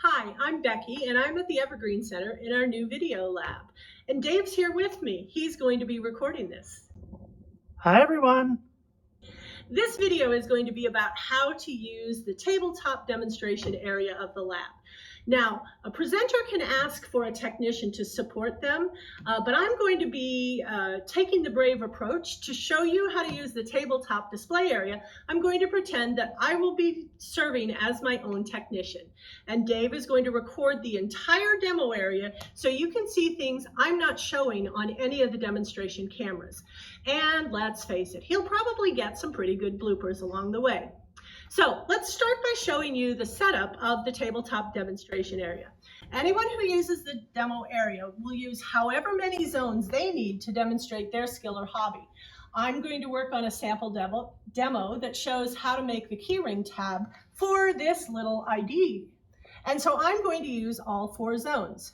Hi, I'm Becky, and I'm at the Evergreen Center in our new video lab. And Dave's here with me. He's going to be recording this. Hi, everyone. This video is going to be about how to use the tabletop demonstration area of the lab. Now, a presenter can ask for a technician to support them, but I'm going to be taking the brave approach to show you how to use the tabletop display area. I'm going to pretend that I will be serving as my own technician, and Dave is going to record the entire demo area so you can see things I'm not showing on any of the demonstration cameras. And let's face it, he'll probably get some pretty good bloopers along the way. So let's start by showing you the setup of the tabletop demonstration area. Anyone who uses the demo area will use however many zones they need to demonstrate their skill or hobby. I'm going to work on a sample demo that shows how to make the keyring tab for this little ID. And so I'm going to use all 4 zones.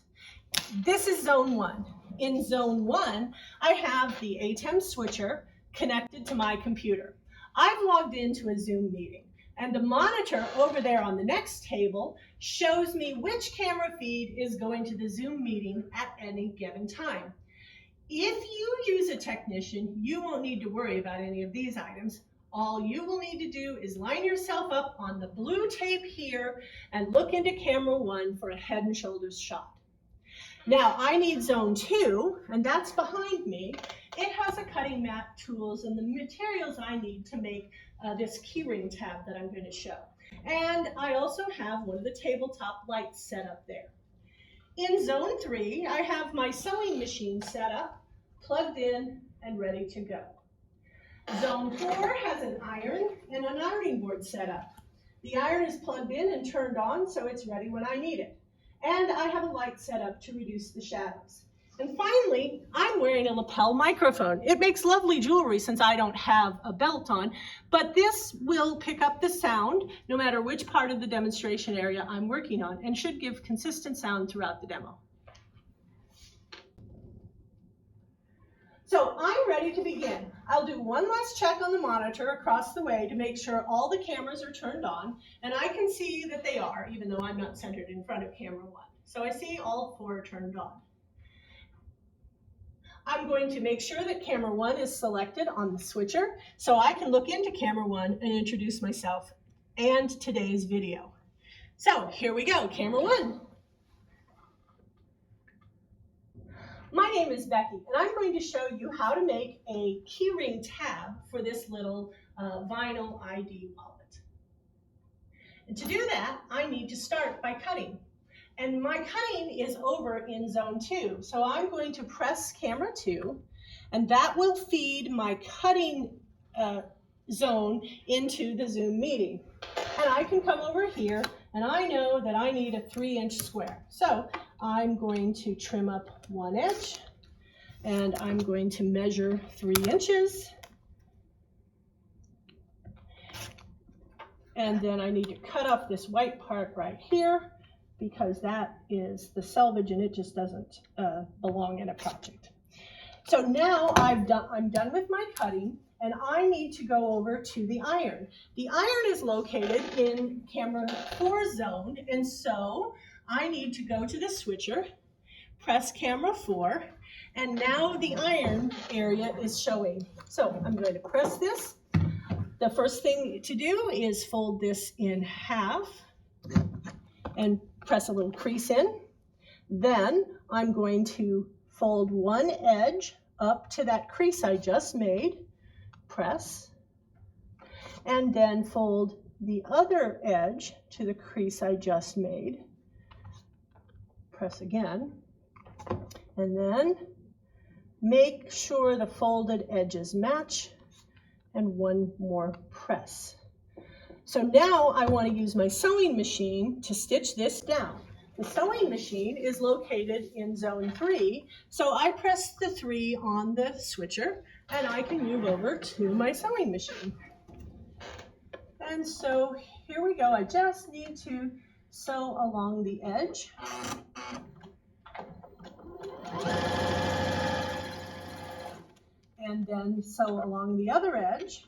This is zone 1. In zone 1, I have the ATEM switcher connected to my computer. I've logged into a Zoom meeting, and the monitor over there on the next table shows me which camera feed is going to the Zoom meeting at any given time. If you use a technician, you won't need to worry about any of these items. All you will need to do is line yourself up on the blue tape here and look into camera 1 for a head and shoulders shot. Now I need zone 2, and that's behind me. It has a cutting mat, tools, and the materials I need to make this keyring tab that I'm going to show. And I also have one of the tabletop lights set up there. In zone 3, I have my sewing machine set up, plugged in, and ready to go. Zone 4 has an iron and an ironing board set up. The iron is plugged in and turned on, so it's ready when I need it. And I have a light set up to reduce the shadows. And finally, I'm wearing a lapel microphone. It makes lovely jewelry since I don't have a belt on, but this will pick up the sound no matter which part of the demonstration area I'm working on, and should give consistent sound throughout the demo. So I'm ready to begin. I'll do one last check on the monitor across the way to make sure all the cameras are turned on, and I can see that they are, even though I'm not centered in front of camera 1. So I see all 4 turned on. I'm going to make sure that camera 1 is selected on the switcher so I can look into camera 1 and introduce myself and today's video. So here we go, camera 1. My name is Becky, and I'm going to show you how to make a keyring tab for this little vinyl ID wallet. And to do that, I need to start by cutting. And my cutting is over in zone 2. So I'm going to press camera 2, and that will feed my cutting zone into the Zoom meeting. And I can come over here, and I know that I need a 3-inch square. So I'm going to trim up 1 edge, and I'm going to measure 3 inches. And then I need to cut off this white part right here, because that is the selvage and it just doesn't belong in a project. So now I'm done with my cutting, and I need to go over to the iron. The iron is located in camera 4 zone, and so I need to go to the switcher, press camera 4, and now the iron area is showing. So I'm going to press this. The first thing to do is fold this in half and press a little crease in. Then I'm going to fold 1 edge up to that crease I just made, press, and then fold the other edge to the crease I just made, press again, and then make sure the folded edges match, and 1 more press. So now I want to use my sewing machine to stitch this down. The sewing machine is located in zone 3, so I press the 3 on the switcher, and I can move over to my sewing machine. And so here we go. I just need to sew along the edge. And then sew along the other edge.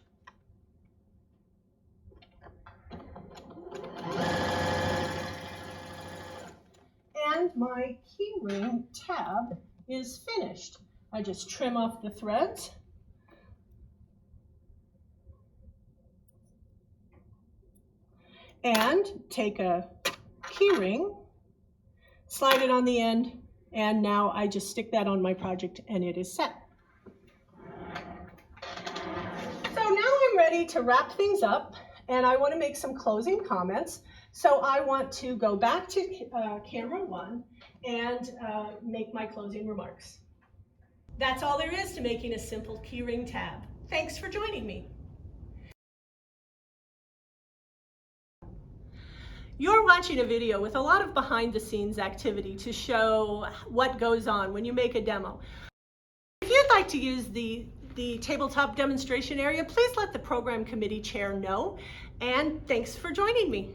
my keyring tab is finished. I just trim off the threads. And take a keyring, slide it on the end, and now I just stick that on my project and it is set. So now I'm ready to wrap things up and I want to make some closing comments. So I want to go back to camera 1 and make my closing remarks. That's all there is to making a simple keyring tab. Thanks for joining me. You're watching a video with a lot of behind-the-scenes activity to show what goes on when you make a demo. If you'd like to use the tabletop demonstration area, please let the program committee chair know. And thanks for joining me.